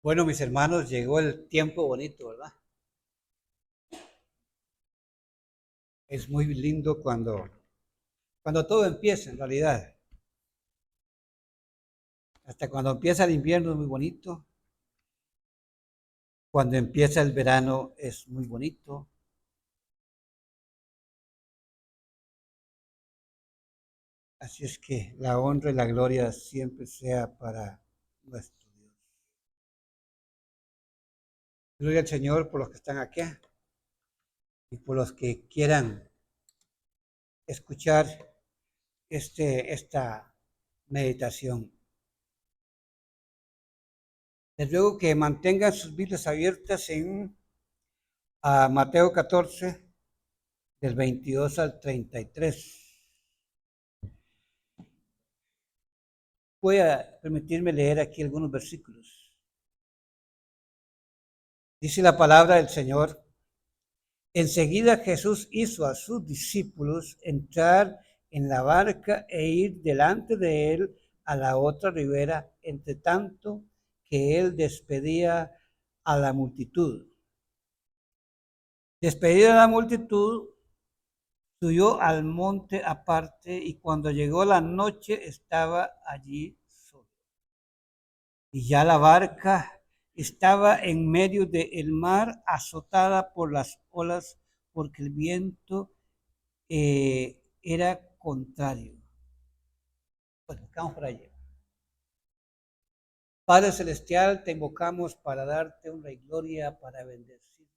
Bueno, mis hermanos, llegó el tiempo bonito, ¿verdad? Es muy lindo cuando todo empieza, en realidad. Hasta cuando empieza el invierno es muy bonito. Cuando empieza el verano es muy bonito. Así es que la honra y la gloria siempre sea para nuestro Dios. Gloria al Señor por los que están aquí y por los que quieran escuchar esta meditación. Les ruego que mantengan sus Biblias abiertas en Mateo 14, del 22 al 33. Voy a permitirme leer aquí algunos versículos. Dice la palabra del Señor: enseguida Jesús hizo a sus discípulos entrar en la barca e ir delante de él a la otra ribera, entre tanto que él despedía a la multitud. Despedida la multitud, subió al monte aparte, y cuando llegó la noche estaba allí solo. Y ya la barca estaba en medio del mar, azotada por las olas, porque el viento era contrario. Bueno, vamos por allá. Padre Celestial, te invocamos para darte honra y gloria, para bendecir.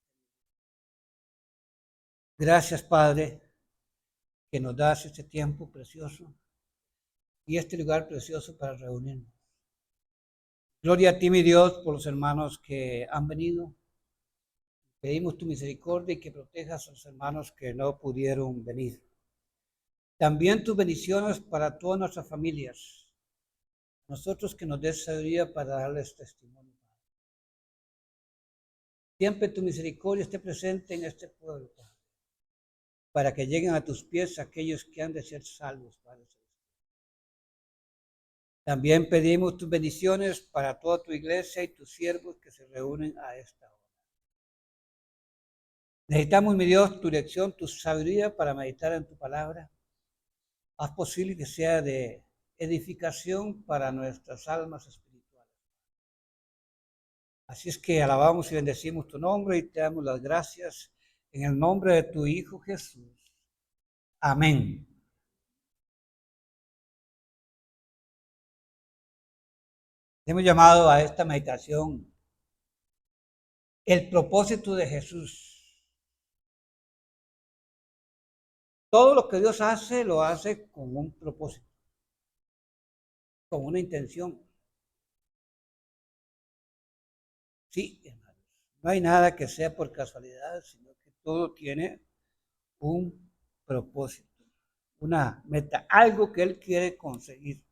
Gracias, Padre, que nos das este tiempo precioso y este lugar precioso para reunirnos. Gloria a ti, mi Dios, por los hermanos que han venido. Pedimos tu misericordia y que protejas a los hermanos que no pudieron venir. También tus bendiciones para todas nuestras familias. Nosotros que nos des sabiduría para darles testimonio. Siempre tu misericordia esté presente en este pueblo, Padre, para que lleguen a tus pies aquellos que han de ser salvos, Padre. También pedimos tus bendiciones para toda tu iglesia y tus siervos que se reúnen a esta hora. Necesitamos, mi Dios, tu dirección, tu sabiduría para meditar en tu palabra. Haz posible que sea de edificación para nuestras almas espirituales. Así es que alabamos y bendecimos tu nombre y te damos las gracias en el nombre de tu Hijo Jesús. Amén. Hemos llamado a esta meditación el propósito de Jesús. Todo lo que Dios hace, lo hace con un propósito, con una intención. Sí, hermanos, no hay nada que sea por casualidad, sino que todo tiene un propósito, una meta, algo que Él quiere conseguir.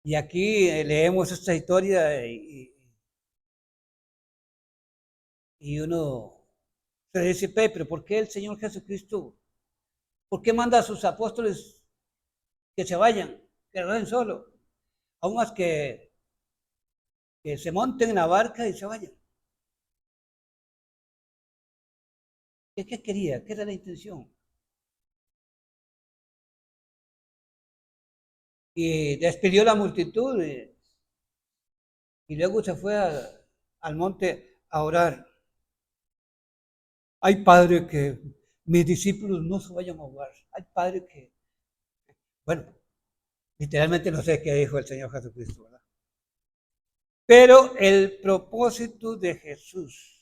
Y aquí leemos esta historia y uno se dice, pero ¿por qué el Señor Jesucristo, por qué manda a sus apóstoles que se vayan, que rueden solo? Aún más que se monten en la barca y se vayan. ¿Qué quería? ¿Qué era la intención? Y despidió la multitud y luego se fue al monte a orar. Ay, Padre, que mis discípulos no se vayan a ahogar. Ay, Padre, que... Bueno, literalmente no sé qué dijo el Señor Jesucristo, ¿verdad? Pero el propósito de Jesús,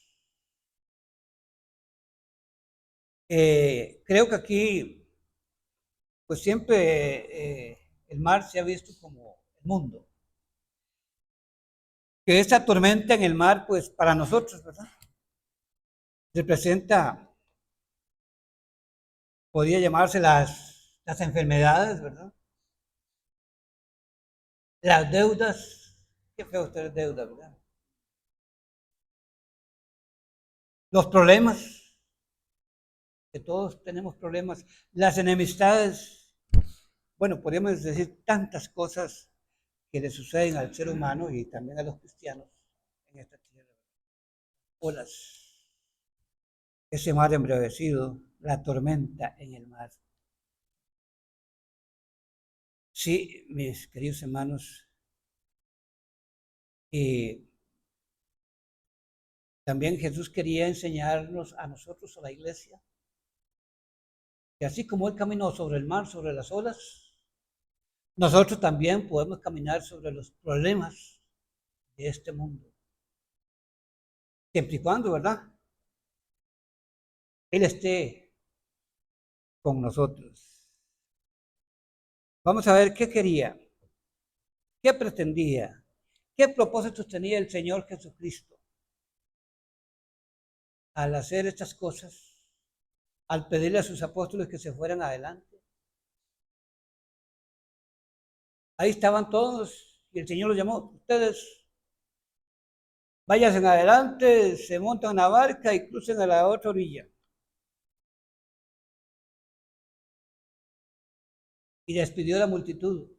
creo que aquí, pues siempre el mar se ha visto como el mundo. Que esta tormenta en el mar, pues para nosotros, ¿verdad? Representa, podría llamarse las enfermedades, ¿verdad? Las deudas, qué feo tener deudas, ¿verdad? Los problemas, que todos tenemos problemas, las enemistades, bueno, podríamos decir tantas cosas que le suceden al ser humano y también a los cristianos en esta tierra. Olas, ese mar embravecido, la tormenta en el mar. Sí, mis queridos hermanos, también Jesús quería enseñarnos a nosotros, a la iglesia, que así como Él caminó sobre el mar, sobre las olas, nosotros también podemos caminar sobre los problemas de este mundo. Siempre y cuando, ¿verdad? Él esté con nosotros. Vamos a ver qué quería, qué pretendía, qué propósitos tenía el Señor Jesucristo al hacer estas cosas, al pedirle a sus apóstoles que se fueran adelante. Ahí estaban todos y el Señor los llamó. Ustedes váyanse adelante, se montan en la barca y crucen a la otra orilla. Y despidió a la multitud.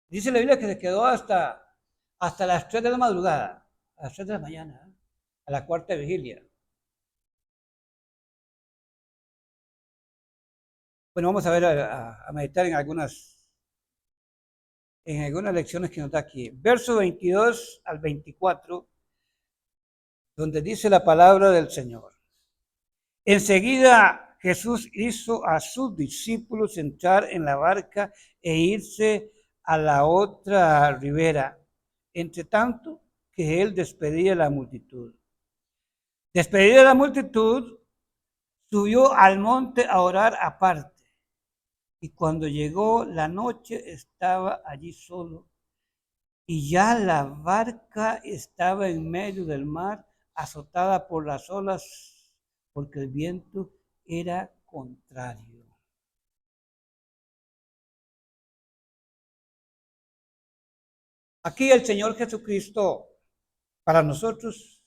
Dice la Biblia que se quedó hasta las 3 de la madrugada, a las 3 de la mañana, a la cuarta vigilia. Bueno, vamos a ver, a meditar en algunas lecciones que nos da aquí. Verso 22 al 24, donde dice la palabra del Señor. Enseguida Jesús hizo a sus discípulos entrar en la barca e irse a la otra ribera, entre tanto que él despedía a la multitud. Despedida la multitud, subió al monte a orar aparte. Y cuando llegó la noche estaba allí solo. Y ya la barca estaba en medio del mar, azotada por las olas, porque el viento era contrario. Aquí el Señor Jesucristo, para nosotros,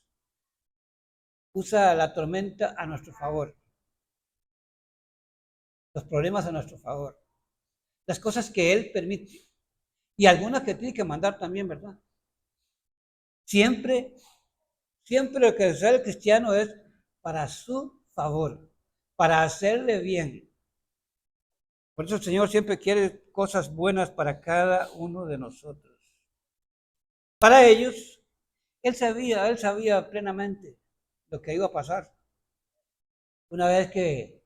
usa la tormenta a nuestro favor, los problemas a nuestro favor, las cosas que Él permite y algunas que tiene que mandar también, ¿verdad? Siempre, siempre lo que hace el cristiano es para su favor, para hacerle bien. Por eso el Señor siempre quiere cosas buenas para cada uno de nosotros. Para ellos, él sabía plenamente lo que iba a pasar. Una vez que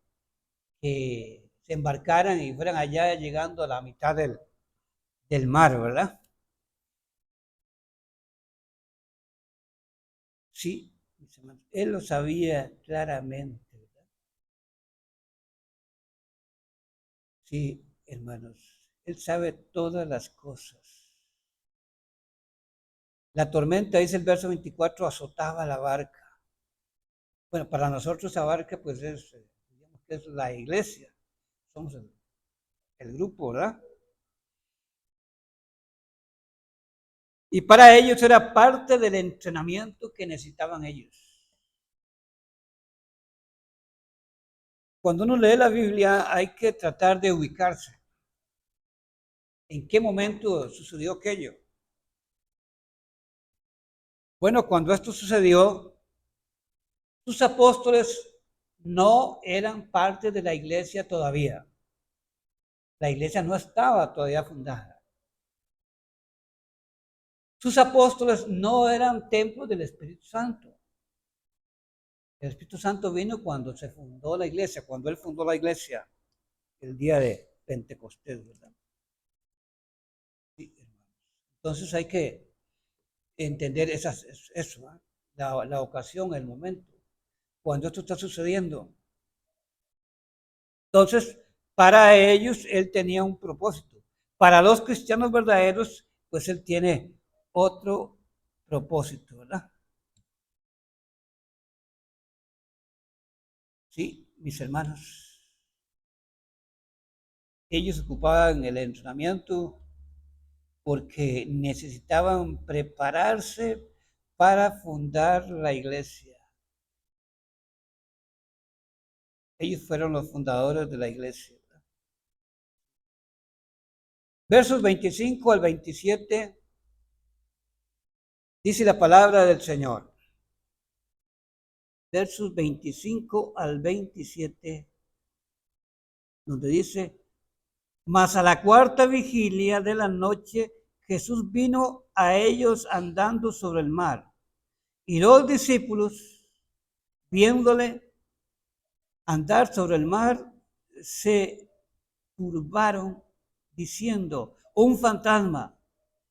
se embarcaran y fueran allá llegando a la mitad del mar, ¿verdad? Sí, mis hermanos, él lo sabía claramente, ¿verdad? Sí, hermanos, él sabe todas las cosas. La tormenta, dice el verso 24, azotaba la barca. Bueno, para nosotros esa barca, pues digamos que es la iglesia, somos el grupo, ¿verdad? Y para ellos era parte del entrenamiento que necesitaban ellos. Cuando uno lee la Biblia hay que tratar de ubicarse. ¿En qué momento sucedió aquello? Bueno, cuando esto sucedió, sus apóstoles no eran parte de la iglesia todavía. La iglesia no estaba todavía fundada. Sus apóstoles no eran templos del Espíritu Santo. El Espíritu Santo vino cuando se fundó la iglesia, cuando Él fundó la iglesia, el día de Pentecostés, ¿verdad? Sí, hermanos. Entonces hay que entender eso, ¿eh? La ocasión, el momento, cuando esto está sucediendo. Entonces, para ellos Él tenía un propósito. Para los cristianos verdaderos, pues Él tiene otro propósito, ¿verdad? Sí, mis hermanos. Ellos ocupaban el entrenamiento porque necesitaban prepararse para fundar la iglesia. Ellos fueron los fundadores de la iglesia. Versos 25 al 27, dice la palabra del Señor. Versos 25 al 27, donde dice: mas a la cuarta vigilia de la noche, Jesús vino a ellos andando sobre el mar. Y los discípulos, viéndole andar sobre el mar, se turbaron diciendo: un fantasma,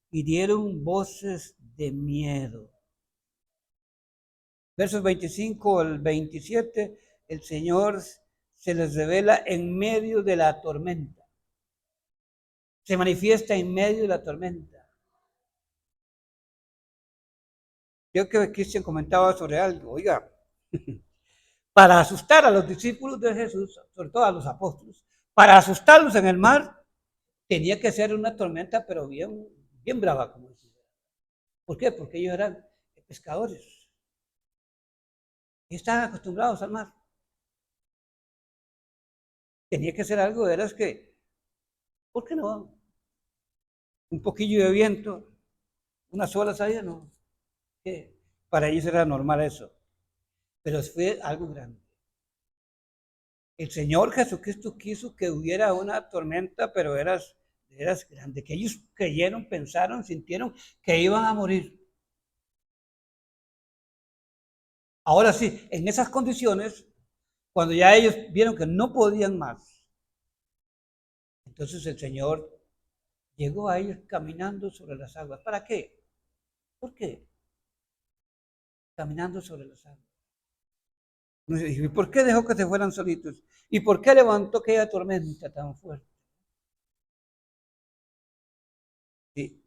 y dieron voces de miedo. Versos 25 al 27, el Señor se les revela en medio de la tormenta. Se manifiesta en medio de la tormenta. Yo creo que Cristian comentaba sobre algo. Oiga, para asustar a los discípulos de Jesús, sobre todo a los apóstoles, para asustarlos en el mar, tenía que ser una tormenta, pero bien, bien brava, como decía. ¿Por qué? Porque ellos eran pescadores y estaban acostumbrados al mar. Tenía que ser algo, de veras que, ¿por qué no? Un poquillo de viento, unas olas ahí, no. ¿Qué? Para ellos era normal eso, pero fue algo grande. El Señor Jesucristo quiso que hubiera una tormenta, pero eras grande, que ellos creyeron, pensaron, sintieron que iban a morir. Ahora sí, en esas condiciones, cuando ya ellos vieron que no podían más, entonces el Señor llegó a ellos caminando sobre las aguas. ¿Para qué? ¿Por qué? Caminando sobre las aguas. ¿Y por qué dejó que se fueran solitos? ¿Y por qué levantó aquella tormenta tan fuerte? Sí.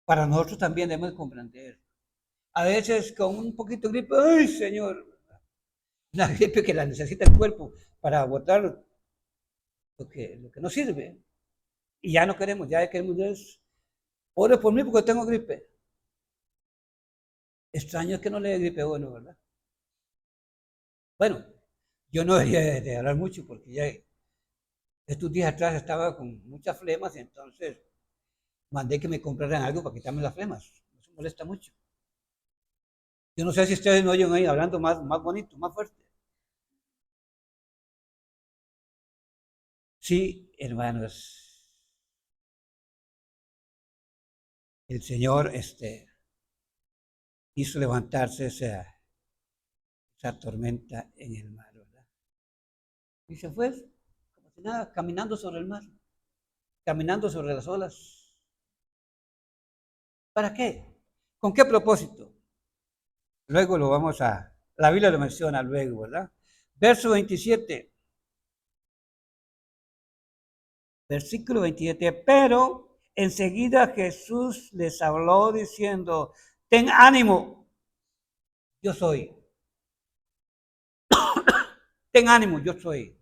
Para nosotros también debemos comprender. A veces con un poquito de gripe, ¡ay, Señor! Una gripe que la necesita el cuerpo para botar lo que no sirve. Y ya no queremos, ya queremos es, ore por mí porque tengo gripe. Extraño que no le dé gripe bueno, ¿verdad? Bueno, yo no debería de hablar mucho porque ya estos días atrás estaba con muchas flemas y entonces mandé que me compraran algo para quitarme las flemas. Eso molesta mucho. Yo no sé si ustedes no oyen ahí hablando más bonito, más fuerte. Sí, hermanos, el Señor hizo levantarse esa tormenta en el mar, ¿verdad? Y se fue, como si nada, caminando sobre el mar, caminando sobre las olas. ¿Para qué? ¿Con qué propósito? Luego la Biblia lo menciona luego, ¿verdad? Verso 27, versículo 27, pero enseguida Jesús les habló diciendo: ten ánimo, yo soy. Ten ánimo, yo soy.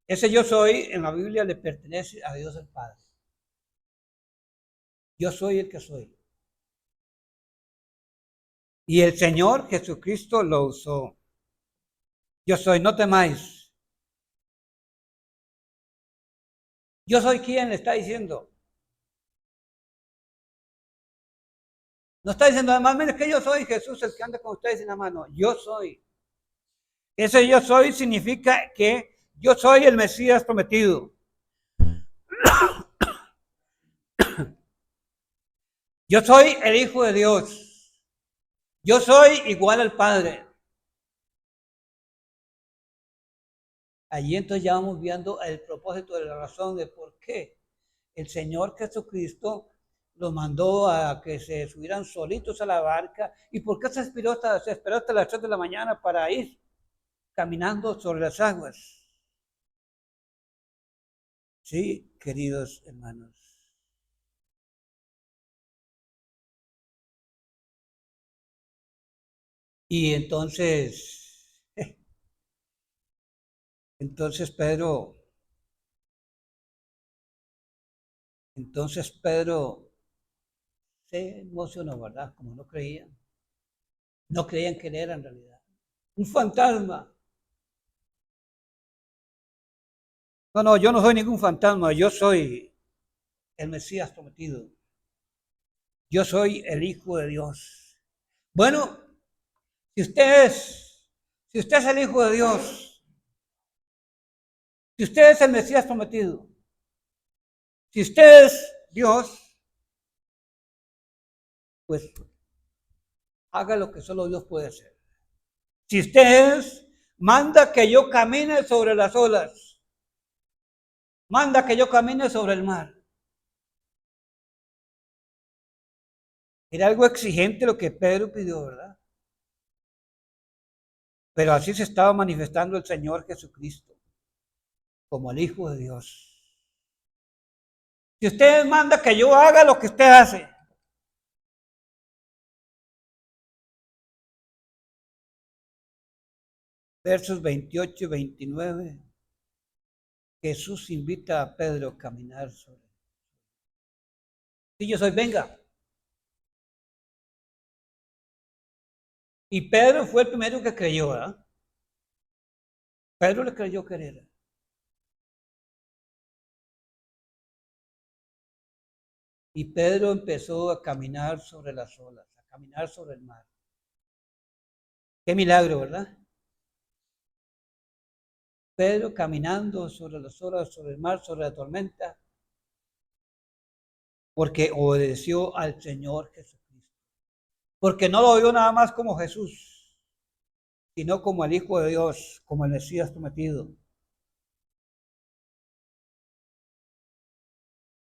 Ese yo soy en la Biblia le pertenece a Dios el Padre. Yo soy el que soy. Y el Señor Jesucristo lo usó. Yo soy, no temáis. Yo soy quien le está diciendo. No está diciendo además, mire que yo soy Jesús el que anda con ustedes en la mano. Yo soy. Ese yo soy significa que yo soy el Mesías prometido. Yo soy el Hijo de Dios. Yo soy igual al Padre. Allí entonces ya vamos viendo el propósito de la razón de por qué el Señor Jesucristo los mandó a que se subieran solitos a la barca. ¿Y por qué se esperó hasta las 3 de la mañana para ir caminando sobre las aguas? Sí, queridos hermanos. Y entonces Pedro se emocionó, ¿verdad? Como no creían. No creían que él era en realidad un fantasma. No, no, yo no soy ningún fantasma, yo soy el Mesías prometido. Yo soy el Hijo de Dios. Bueno, si usted es el Hijo de Dios, si usted es el Mesías prometido, si usted es Dios, pues haga lo que solo Dios puede hacer. Si usted es, manda que yo camine sobre las olas, manda que yo camine sobre el mar. Era algo exigente lo que Pedro pidió, ¿verdad? Pero así se estaba manifestando el Señor Jesucristo como el Hijo de Dios. Si usted manda que yo haga lo que usted hace, versos 28 y 29, Jesús invita a Pedro a caminar sobre. Si yo soy, venga. Y Pedro fue el primero que creyó, ¿verdad? Pedro le creyó que era. Y Pedro empezó a caminar sobre las olas, a caminar sobre el mar. Qué milagro, ¿verdad? Pedro caminando sobre las olas, sobre el mar, sobre la tormenta, porque obedeció al Señor Jesucristo. Porque no lo vio nada más como Jesús, sino como el Hijo de Dios, como el Mesías prometido.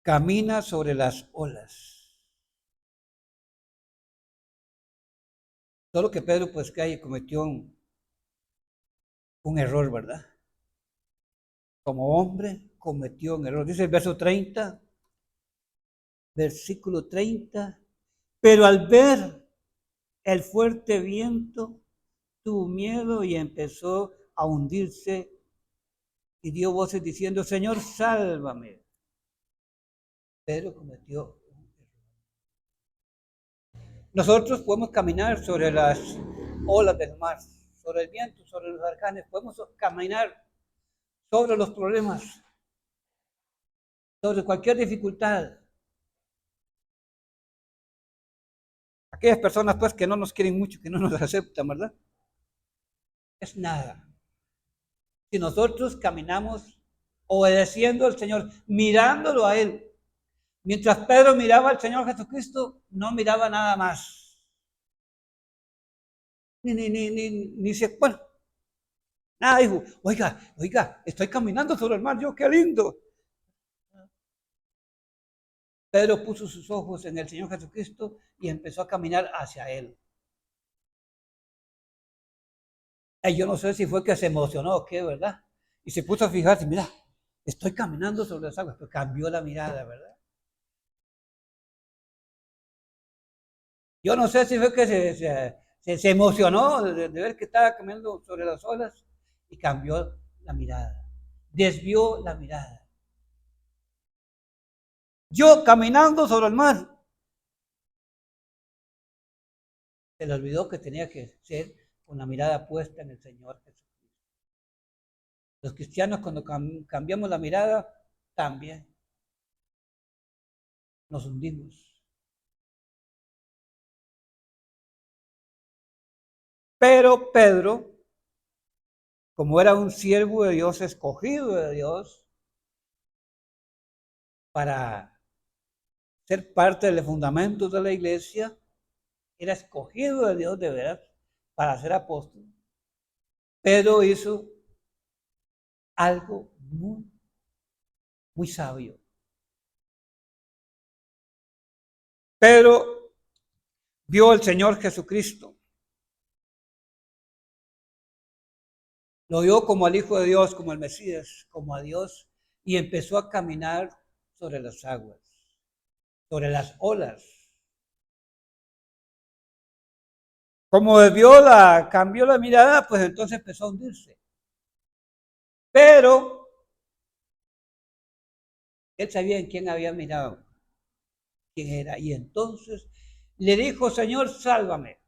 Camina sobre las olas. Solo que Pedro, pues, que ahí cometió un error, ¿verdad? Como hombre cometió un error. Dice el verso 30, versículo 30. Pero al ver el fuerte viento, tuvo miedo y empezó a hundirse y dio voces diciendo, Señor, sálvame. Pedro cometió un error. Nosotros podemos caminar sobre las olas del mar, sobre el viento, sobre los huracanes, podemos caminar sobre los problemas, sobre cualquier dificultad. Aquellas personas pues que no nos quieren mucho, que no nos aceptan, ¿verdad? Es nada. Si nosotros caminamos obedeciendo al Señor, mirándolo a Él, mientras Pedro miraba al Señor Jesucristo, no miraba nada más. Ni se, bueno, nada, dijo, oiga, estoy caminando sobre el mar, yo, qué lindo. Pedro puso sus ojos en el Señor Jesucristo y empezó a caminar hacia Él. Y yo no sé si fue que se emocionó o qué, ¿verdad? Y se puso a fijarse, mira, estoy caminando sobre las aguas, pero cambió la mirada, ¿verdad? Yo no sé si fue que se emocionó de ver que estaba caminando sobre las olas y cambió la mirada, desvió la mirada. Yo caminando sobre el mar, se le olvidó que tenía que ser con la mirada puesta en el Señor Jesucristo. Los cristianos cuando cambiamos la mirada, también nos hundimos. Pero Pedro, como era un siervo de Dios, escogido de Dios, para ser parte de los fundamentos de la iglesia, era escogido de Dios de veras para ser apóstol. Pedro hizo algo muy sabio. Pedro vio al Señor Jesucristo, lo vio como al Hijo de Dios, como el Mesías, como a Dios, y empezó a caminar sobre las aguas, sobre las olas. Como cambió la mirada, pues entonces empezó a hundirse. Pero él sabía en quién había mirado, quién era, y entonces le dijo, Señor, sálvame.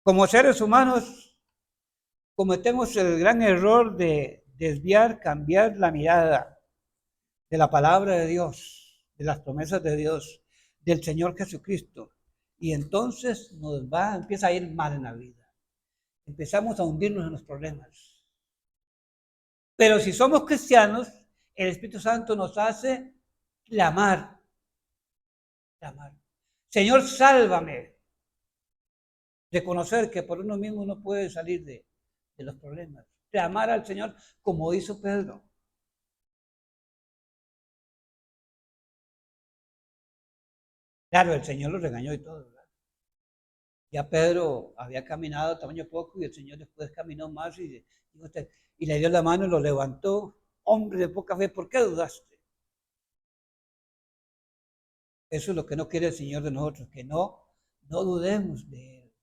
Como seres humanos, cometemos el gran error de desviar, cambiar la mirada de la palabra de Dios, de las promesas de Dios, del Señor Jesucristo. Y entonces empieza a ir mal en la vida. Empezamos a hundirnos en los problemas. Pero si somos cristianos, el Espíritu Santo nos hace clamar. Señor, sálvame. Reconocer que por uno mismo no puede salir de los problemas. Clamar al Señor como hizo Pedro. Claro, el Señor lo regañó y todo, ¿verdad? Ya Pedro había caminado tamaño poco y el Señor después caminó más y le dio la mano y lo levantó. Hombre de poca fe, ¿por qué dudaste? Eso es lo que no quiere el Señor de nosotros, que no dudemos de Él.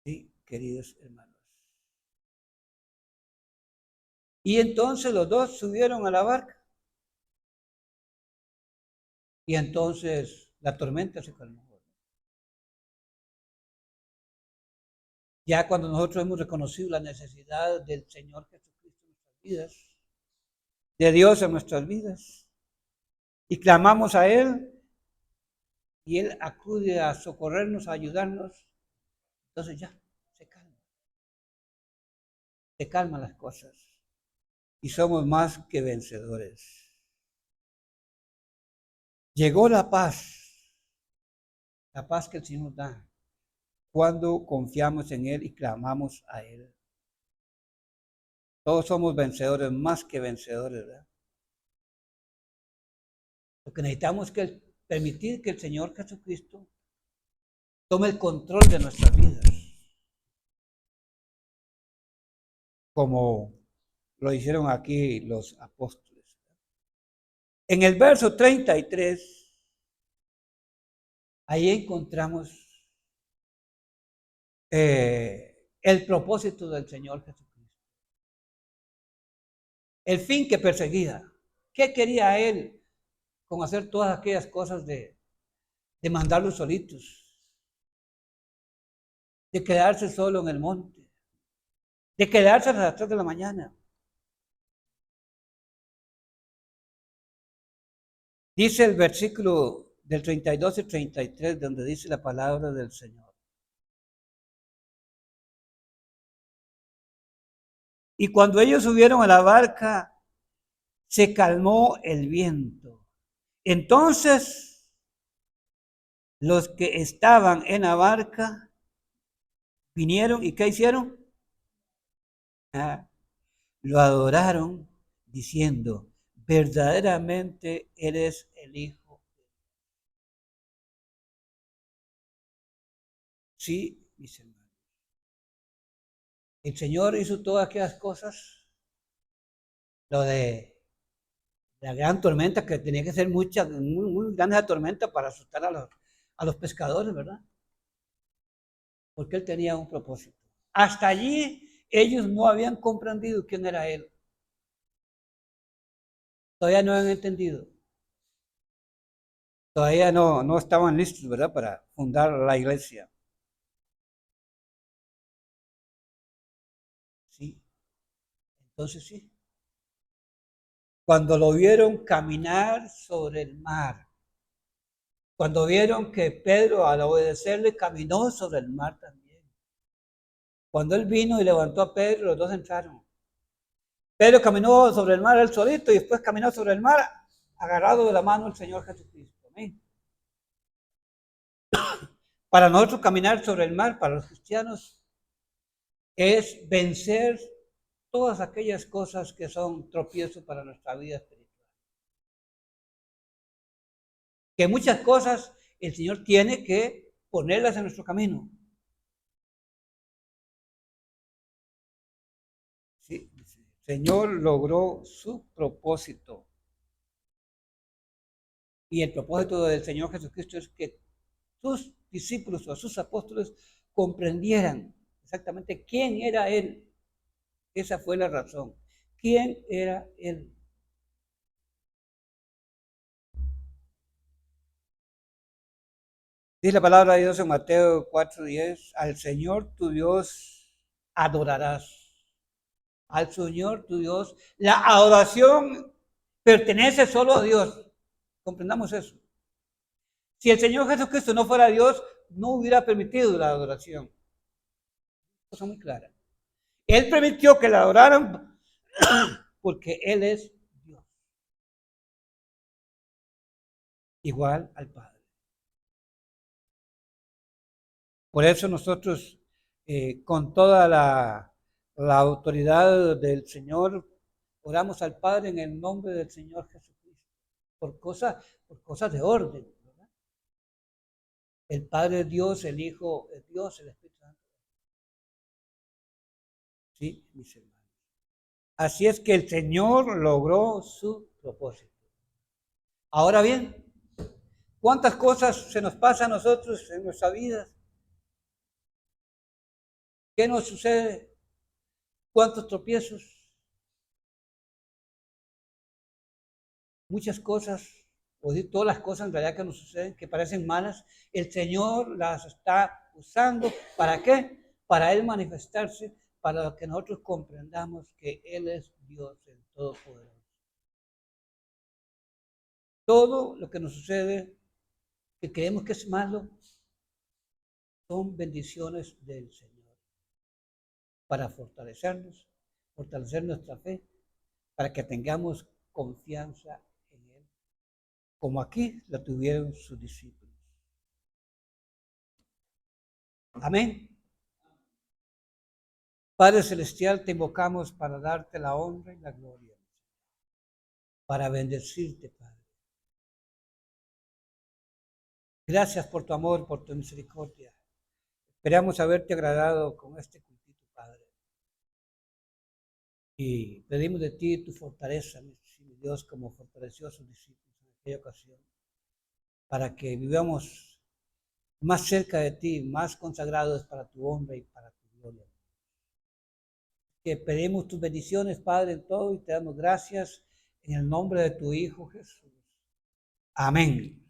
Sí, queridos hermanos. Y entonces los dos subieron a la barca. Y entonces la tormenta se calmó. Ya cuando nosotros hemos reconocido la necesidad del Señor Jesucristo en nuestras vidas, de Dios en nuestras vidas, y clamamos a Él, y Él acude a socorrernos, a ayudarnos, entonces ya se calman las cosas, y somos más que vencedores. Llegó la paz que el Señor nos da, cuando confiamos en Él y clamamos a Él. Todos somos vencedores, más que vencedores, ¿verdad? Lo que necesitamos es permitir que el Señor Jesucristo tome el control de nuestras vidas, como lo hicieron aquí los apóstoles. En el verso 33, ahí encontramos el propósito del Señor Jesucristo. El fin que perseguía. ¿Qué quería Él con hacer todas aquellas cosas de mandarlos solitos? De quedarse solo en el monte. De quedarse a las 3 de la mañana. Dice el versículo del 32 y 33, donde dice la palabra del Señor. Y cuando ellos subieron a la barca, se calmó el viento. Entonces, los que estaban en la barca vinieron y ¿qué hicieron? Lo adoraron diciendo, verdaderamente eres el Hijo. Sí, mis hermanos. El Señor hizo todas aquellas cosas, lo de la gran tormenta, que tenía que ser muy grande la tormenta para asustar a los pescadores, ¿verdad? Porque Él tenía un propósito. Hasta allí ellos no habían comprendido quién era Él. Todavía no habían entendido. Todavía no estaban listos, ¿verdad? Para fundar la iglesia. Sí. Entonces sí. Cuando lo vieron caminar sobre el mar, cuando vieron que Pedro al obedecerle caminó sobre el mar también. Cuando él vino y levantó a Pedro, los dos entraron. Pedro caminó sobre el mar él solito y después caminó sobre el mar agarrado de la mano del Señor Jesucristo. Amén. Para nosotros caminar sobre el mar, para los cristianos, es vencer todas aquellas cosas que son tropiezos para nuestra vida espiritual. Que muchas cosas el Señor tiene que ponerlas en nuestro camino. Sí, el Señor logró su propósito. Y el propósito del Señor Jesucristo es que sus discípulos o sus apóstoles comprendieran exactamente quién era Él. Esa fue la razón. ¿Quién era Él? Dice la palabra de Dios en Mateo 4:10, al Señor tu Dios adorarás. Al Señor tu Dios. La adoración pertenece solo a Dios. Comprendamos eso. Si el Señor Jesucristo no fuera Dios, no hubiera permitido la adoración. Cosa muy clara. Él permitió que la adoraran porque Él es Dios. Igual al Padre. Por eso nosotros, con toda la autoridad del Señor, oramos al Padre en el nombre del Señor Jesucristo. Por cosas de orden. ¿Verdad? El Padre es Dios, el Hijo es Dios, el Espíritu Santo. Sí, mis hermanos. Así es que el Señor logró su propósito. Ahora bien, ¿cuántas cosas se nos pasa a nosotros en nuestra vida? ¿Qué nos sucede? ¿Cuántos tropiezos? Muchas cosas, o todas las cosas en realidad que nos suceden, que parecen malas, el Señor las está usando. ¿Para qué? Para Él manifestarse, para que nosotros comprendamos que Él es Dios, el Todopoderoso. Todo lo que nos sucede, que creemos que es malo, son bendiciones del Señor para fortalecernos, fortalecer nuestra fe, para que tengamos confianza en Él, como aquí la tuvieron sus discípulos. Amén. Padre Celestial, te invocamos para darte la honra y la gloria, para bendecirte, Padre. Gracias por tu amor, por tu misericordia. Esperamos haberte agradado con este cultito, Padre. Y pedimos de ti tu fortaleza, mi Dios, como fortaleció a sus discípulos en aquella ocasión, para que vivamos más cerca de ti, más consagrados para tu honra y para tu gloria. Que pedimos tus bendiciones, Padre, en todo y te damos gracias en el nombre de tu Hijo Jesús. Amén.